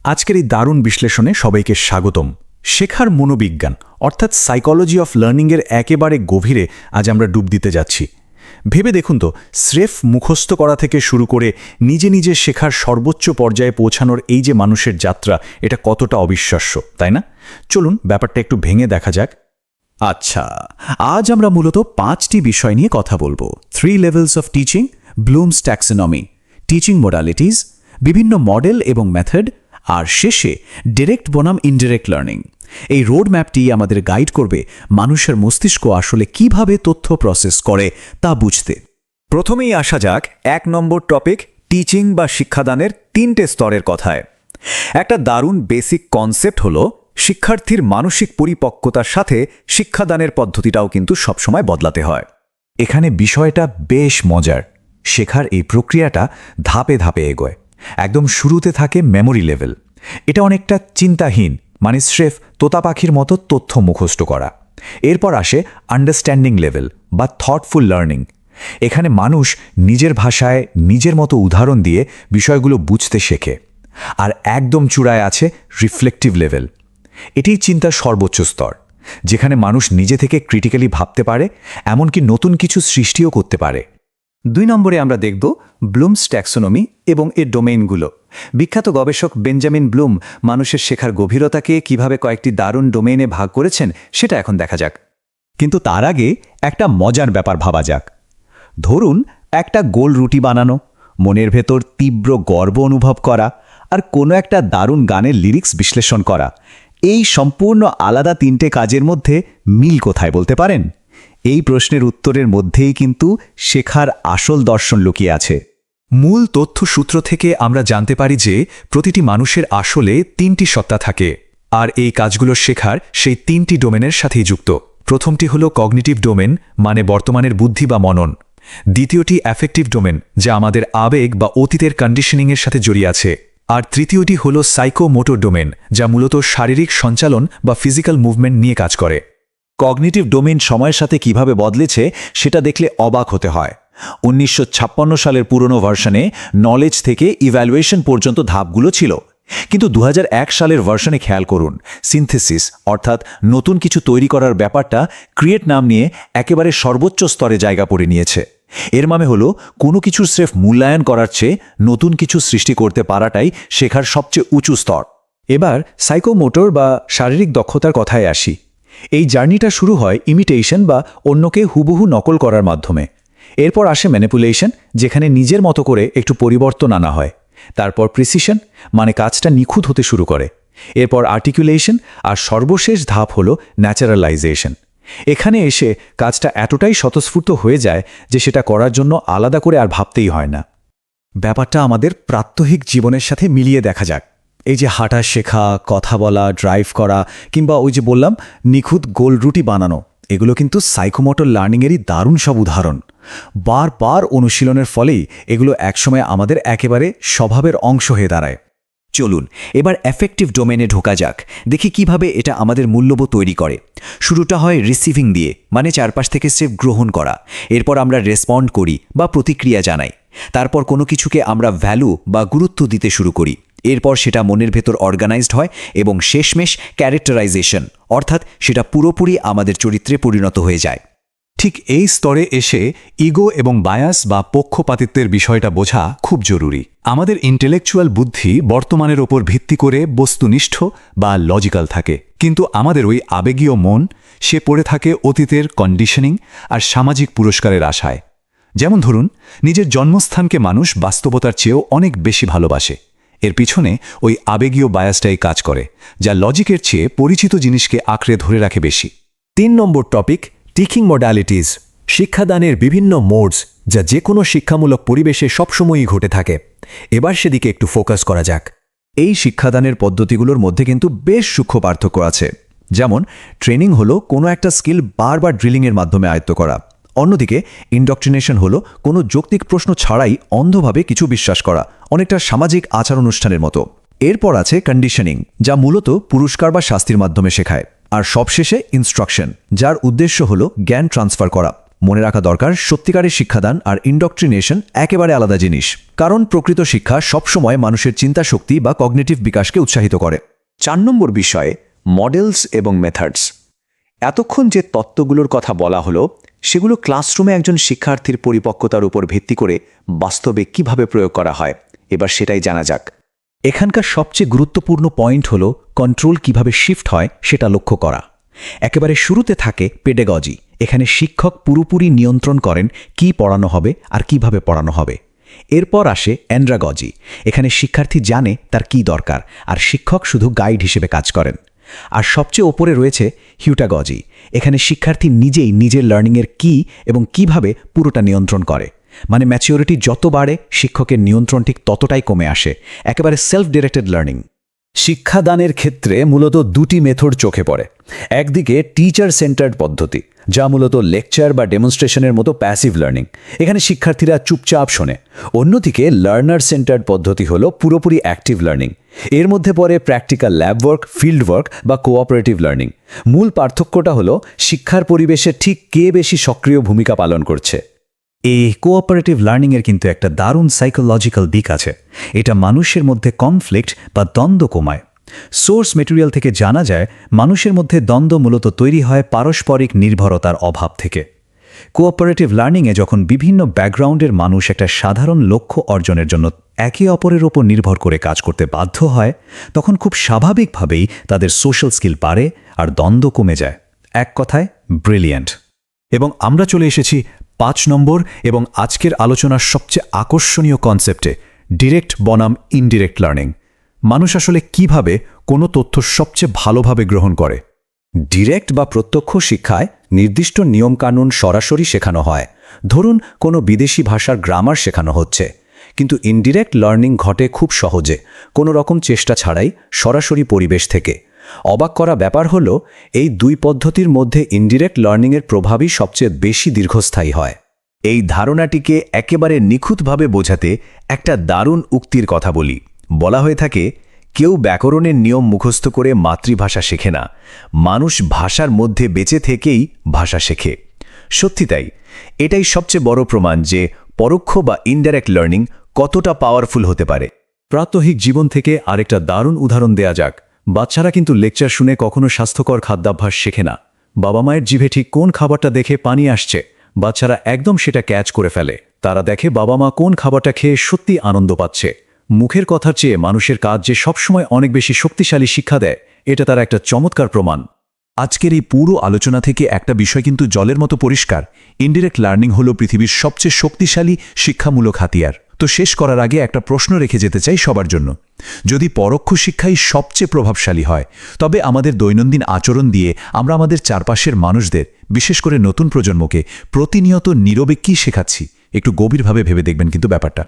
আজকের এই দারুণ বিশ্লেষণে সবাইকে স্বাগতম। শেখার মনোবিজ্ঞান অর্থাৎ সাইকোলজি অফ লার্নিংয়ের একেবারে গভীরে আজ আমরা ডুব দিতে যাচ্ছি। ভেবে দেখুন তো, স্রেফ মুখস্থ করা থেকে শুরু করে নিজে নিজে শেখার সর্বোচ্চ পর্যায়ে পৌঁছানোর এই যে মানুষের যাত্রা, এটা কতটা অবিশ্বাস্য, তাই না? চলুন ব্যাপারটা একটু ভেঙে দেখা যাক। আচ্ছা, আজ আমরা মূলত 5টি বিষয় নিয়ে কথা বলবো। 3 levels of teaching, blooms taxonomy, teaching modalities, বিভিন্ন মডেল এবং মেথড, আর শেষে ডিরেক্ট বনাম ইনডিরেক্ট লার্নিং। এই রোড ম্যাপটি আমাদের গাইড করবে মানুষের মস্তিষ্ক আসলে কিভাবে তথ্য প্রসেস করে তা বুঝতে। প্রথমেই আসা যাক 1 নম্বর টপিক, টিচিং বা শিক্ষাদানের 3টে স্তরের কথায়। একটা দারুণ বেসিক কনসেপ্ট হলো শিক্ষার্থীর মানসিক পরিপক্কতার সাথে শিক্ষাদানের পদ্ধতিটাও কিন্তু সবসময় বদলাতে হয়। এখানে বিষয়টা বেশ মজার। শেখার এই প্রক্রিয়াটা ধাপে ধাপে এগোয়। একদম শুরুতে থাকে মেমোরি লেভেল। এটা অনেকটা চিন্তাহীন, মানে স্রেফ তোতা পাখির মতো তথ্য মুখস্থ করা। এরপর আসে আন্ডারস্ট্যান্ডিং লেভেল বা থটফুল লার্নিং। এখানে মানুষ নিজের ভাষায় নিজের মতো উদাহরণ দিয়ে বিষয়গুলো বুঝতে শেখে। আর একদম চূড়ায় আছে রিফ্লেক্টিভ লেভেল। এটিই চিন্তার সর্বোচ্চ স্তর, যেখানে মানুষ নিজে থেকে ক্রিটিক্যালি ভাবতে পারে, এমনকি নতুন কিছু সৃষ্টিও করতে পারে। 2 নম্বরে আমরা দেখব ব্লুমস ট্যাক্সোনমি এবং এর ডোমেইনগুলো। বিখ্যাত গবেষক বেঞ্জামিন ব্লুম মানুষের শেখার গভীরতাকে কিভাবে কয়েকটি দারুণ ডোমেইনে ভাগ করেছেন সেটা এখন দেখা যাক। কিন্তু তার আগে একটা মজার ব্যাপার ভাবা যাক। ধরুন একটা গোল রুটি বানানো, মনের ভেতর তীব্র গর্ব অনুভব করা, আর কোনো একটা দারুণ গানের লিরিক্স বিশ্লেষণ করা। এই সম্পূর্ণ আলাদা 3টে কাজের মধ্যে মিল কোথায় বলতে পারেন? এই প্রশ্নের উত্তরের মধ্যেই কিন্তু শেখার আসল দর্শন লুকিয়ে আছে। মূল তথ্যসূত্র থেকে আমরা জানতে পারি যে প্রতিটি মানুষের আসলে 3টি সত্তা থাকে, আর এই কাজগুলো শেখার সেই 3টি ডোমেনের সাথেই যুক্ত। প্রথমটি হলো কগনিটিভ ডোমেন, মানে বর্তমানের বুদ্ধি বা মনন। দ্বিতীয়টি অ্যাফেক্টিভ ডোমেন, যা আমাদের আবেগ বা অতীতের কন্ডিশনিংয়ের সাথে জড়িয়ে আছে। আর তৃতীয়টি হলো সাইকোমোটর ডোমেন, যা মূলত শারীরিক সঞ্চালন বা ফিজিক্যাল মুভমেন্ট নিয়ে কাজ করে। কগনিটিভ ডোমেন সময়ের সাথে কিভাবে বদলেছে সেটা দেখলে অবাক হতে হয়। 1956 সালের পুরনো ভার্সনে নলেজ থেকে ইভ্যালুয়েশন পর্যন্ত ধাপগুলো ছিল, কিন্তু 2001 সালের ভার্সনে খেয়াল করুন, সিনথেসিস অর্থাৎ নতুন কিছু তৈরি করার ব্যাপারটা ক্রিয়েট নাম নিয়ে একেবারে সর্বোচ্চ স্তরে জায়গা করে নিয়েছে। এর মানে হলো কোনো কিছুর স্রেফ মূল্যায়ন করার চেয়ে নতুন কিছু সৃষ্টি করতে পারাটাই শেখার সবচেয়ে উঁচু স্তর। এবার সাইকোমোটর বা শারীরিক দক্ষতার কথায় আসি। এই জার্নিটা শুরু হয় ইমিটেশন বা অন্যকে হুবহু নকল করার মাধ্যমে। এরপর আসে ম্যানিপুলেশন, যেখানে নিজের মতো করে একটু পরিবর্তন আনা হয়। তারপর প্রিসিশন, মানে কাজটা নিখুঁত হতে শুরু করে। এরপর আর্টিকুলেশন, আর সর্বশেষ ধাপ হলো ন্যাচারালাইজেশন। এখানে এসে কাজটা এতটাই স্বতঃস্ফূর্ত হয়ে যায় যে সেটা করার জন্য আলাদা করে আর ভাবতেই হয় না। ব্যাপারটা আমাদের প্রাত্যহিক জীবনের সাথে মিলিয়ে দেখা যাক। এই যে হাঁটা শেখা, কথা বলা, ড্রাইভ করা, কিংবা ওই যে বললাম নিখুঁত গোল রুটি বানানো, এগুলো কিন্তু সাইকোমোটর লার্নিংয়েরই দারুণ সব উদাহরণ। বারবার অনুশীলনের ফলেই এগুলো একসময় আমাদের একেবারে স্বভাবের অংশ হয়ে দাঁড়ায়। চলুন এবার এফেক্টিভ ডোমেনে ঢোকা যাক, দেখি কিভাবে এটা আমাদের মূল্যবোধ তৈরি করে। শুরুটা হয় রিসিভিং দিয়ে, মানে চারপাশ থেকে স্রেফ গ্রহণ করা। এরপর আমরা রেসপন্ড করি বা প্রতিক্রিয়া জানাই। তারপর কোনো কিছুকে আমরা ভ্যালু বা গুরুত্ব দিতে শুরু করি। এরপর সেটা মনের ভেতর অর্গানাইজড হয় এবং শেষমেশ ক্যারেক্টারাইজেশন, অর্থাৎ সেটা পুরোপুরি আমাদের চরিত্রে পরিণত হয়ে যায়। ঠিক এই স্তরে এসে ইগো এবং বায়াস বা পক্ষপাতিত্বের বিষয়টা বোঝা খুব জরুরি। আমাদের ইন্টেলেকচুয়াল বুদ্ধি বর্তমানের ওপর ভিত্তি করে বস্তুনিষ্ঠ বা লজিক্যাল থাকে, কিন্তু আমাদের ওই আবেগীয় মন, সে পড়ে থাকে অতীতের কন্ডিশনিং আর সামাজিক পুরস্কারের আশায়। যেমন ধরুন, নিজের জন্মস্থানকে মানুষ বাস্তবতার চেয়েও অনেক বেশি ভালোবাসে। এর পিছনে ওই আবেগীয় বায়াসটাই কাজ করে, যা লজিকের চেয়ে পরিচিত জিনিসকে আঁকড়ে ধরে রাখে বেশি। 3 নম্বর টপিক, টিচিং মোডালিটিস, শিক্ষাদানের বিভিন্ন মোডস, যা যে কোনো শিক্ষামূলক পরিবেশে সবসময়ই ঘটে থাকে। এবার সেদিকে একটু ফোকাস করা যাক। এই শিক্ষাদানের পদ্ধতিগুলোর মধ্যে কিন্তু বেশ সূক্ষ্ম পার্থক্য আছে। যেমন ট্রেনিং হলো কোনো একটা স্কিল বারবার ড্রিলিংয়ের মাধ্যমে আয়ত্ত করা। অন্যদিকে ইন্ডক্ট্রিনেশন হলো কোনো যৌক্তিক প্রশ্ন ছাড়াই অন্ধভাবে কিছু বিশ্বাস করা, অনেকটা সামাজিক আচার অনুষ্ঠানের মতো। এরপর আছে কন্ডিশনিং, যা মূলত পুরস্কার বা শাস্তির মাধ্যমে শেখায়। আর সবশেষে ইনস্ট্রাকশন, যার উদ্দেশ্য হলো জ্ঞান ট্রান্সফার করা। মনে রাখা দরকার, সত্যিকারের শিক্ষাদান আর ইন্ডক্ট্রিনেশন একেবারে আলাদা জিনিস, কারণ প্রকৃত শিক্ষা সবসময় মানুষের চিন্তাশক্তি বা কগনিটিভ বিকাশকে উৎসাহিত করে। 4 নম্বর বিষয়ে মডেলস এবং মেথডস। এতক্ষণ যে তত্ত্বগুলোর কথা বলা হলো সেগুলো ক্লাসরুমে একজন শিক্ষার্থীর পরিপক্কতার উপর ভিত্তি করে বাস্তবে কিভাবে প্রয়োগ করা হয়, এবার সেটাই জানা যাক। এখানকার সবচেয়ে গুরুত্বপূর্ণ পয়েন্ট হল কন্ট্রোল কিভাবে শিফট হয় সেটা লক্ষ্য করা। একেবারে শুরুতে থাকে পেডাগজি। এখানে শিক্ষক পুরোপুরি নিয়ন্ত্রণ করেন কি পড়ানো হবে আর কিভাবে পড়ানো হবে। এরপর আসে অ্যান্ড্রাগজি। এখানে শিক্ষার্থী জানে তার কি দরকার আর শিক্ষক শুধু গাইড হিসেবে কাজ করেন। আর সবচেয়ে ওপরে রয়েছে হিউটাগজি। এখানে শিক্ষার্থী নিজেই নিজের লার্নিংয়ের কি এবং কিভাবে পুরোটা নিয়ন্ত্রণ করে। মানে ম্যাচিওরিটি যত বাড়ে শিক্ষকের নিয়ন্ত্রণ ঠিক ততটাই কমে আসে, একেবারে সেলফ ডিরেক্টেড লার্নিং। শিক্ষাদানের ক্ষেত্রে মূলত দুটি মেথড চোখে পড়ে। একদিকে টিচার সেন্টার্ড পদ্ধতি, যা মূলত লেকচার বা ডেমনস্ট্রেশনের মতো প্যাসিভ লার্নিং, এখানে শিক্ষার্থীরা চুপচাপ শোনে। অন্যদিকে লার্নার সেন্টার্ড পদ্ধতি হলো পুরোপুরি অ্যাক্টিভ লার্নিং। এর মধ্যে পড়ে practical lab work, field work বা কোঅপারেটিভ লার্নিং। মূল পার্থক্যটা হলো শিক্ষার পরিবেশে ঠিক কে বেশি সক্রিয় ভূমিকা পালন করছে। এই কোঅপারেটিভ লার্নিংয়ের কিন্তু একটা দারুণ সাইকোলজিক্যাল দিক আছে। এটা মানুষের মধ্যে কনফ্লিক্ট বা দ্বন্দ্ব কমায়। সোর্স মেটেরিয়াল থেকে জানা যায় মানুষের মধ্যে দ্বন্দ্ব মূলত তৈরি হয় পারস্পরিক নির্ভরতার অভাব থেকে। কোঅপারেটিভ লার্নিংয়ে যখন বিভিন্ন ব্যাকগ্রাউন্ডের মানুষ একটা সাধারণ লক্ষ্য অর্জনের জন্য একে অপরের ওপর নির্ভর করে কাজ করতে বাধ্য হয়, তখন খুব স্বাভাবিকভাবেই তাদের সোশ্যাল স্কিল বাড়ে আর দ্বন্দ্ব কমে যায়। এক কথায় ব্রিলিয়ান্ট। এবং আমরা চলে এসেছি 5 নম্বর এবং আজকের আলোচনার সবচেয়ে আকর্ষণীয় কনসেপ্টে, ডিরেক্ট বনাম ইনডিরেক্ট লার্নিং। মানুষ আসলে কিভাবে কোনো তথ্য সবচেয়ে ভালোভাবে গ্রহণ করে। ডিরেক্ট বা প্রত্যক্ষ শিক্ষায় নির্দিষ্ট নিয়মকানুন সরাসরি শেখানো হয়। ধরুন কোনো বিদেশি ভাষার গ্রামার শেখানো হচ্ছে। কিন্তু ইনডিরেক্ট লার্নিং ঘটে খুব সহজে, কোনো রকম চেষ্টা ছাড়াই, সরাসরি পরিবেশ থেকে। অবাক করা ব্যাপার হলো এই দুই পদ্ধতির মধ্যে ইনডিরেক্ট লার্নিংয়ের প্রভাবই সবচেয়ে বেশি দীর্ঘস্থায়ী হয়। এই ধারণাটিকে একেবারে নিখুঁতভাবে বোঝাতে একটা দারুণ উক্তির কথা বলি। বলা হয়ে থাকে, কেউ ব্যাকরণের নিয়ম মুখস্থ করে মাতৃভাষা শেখে না, মানুষ ভাষার মধ্যে বেঁচে থেকেই ভাষা শেখে। সত্যি তাই। এটাই সবচেয়ে বড় প্রমাণ যে পরোক্ষ বা ইনডাইরেক্ট লার্নিং কতটা পাওয়ারফুল হতে পারে। প্রাত্যহিক জীবন থেকে আরেকটা দারুণ উদাহরণ দেয়া যাক। বাচ্চারা কিন্তু লেকচার শুনে কখনো স্বাস্থ্যকর খাদ্যাভ্যাস শেখে না। বাবা মায়ের জিভে ঠিক কোন খাবারটা দেখে পানি আসছে, বাচ্চারা একদম সেটা ক্যাচ করে ফেলে। তারা দেখে বাবা মা কোন খাবারটা খেয়ে সত্যি আনন্দ পাচ্ছে। মুখের কথার চেয়ে মানুষের কাজ যে সবসময় অনেক বেশি শক্তিশালী শিক্ষা দেয়, এটা তার একটা চমৎকার প্রমাণ। আজকের এই পুরো আলোচনা থেকে একটা বিষয় কিন্তু জলের মতো পরিষ্কার। ইনডিরেক্ট লার্নিং হলো পৃথিবীর সবচেয়ে শক্তিশালী শিক্ষামূলক হাতিয়ার। তো শেষ করার আগে একটা প্রশ্ন রেখে যেতে চাই সবার জন্য। যদি পরোক্ষ শিক্ষাই সবচেয়ে প্রভাবশালী হয়, তবে আমাদের দৈনন্দিন আচরণ দিয়ে আমরা আমাদের চারপাশের মানুষদের, বিশেষ করে নতুন প্রজন্মকে প্রতিনিয়ত নীরবে কী শেখাচ্ছি? একটু গভীরভাবে ভেবে দেখবেন কিন্তু ব্যাপারটা।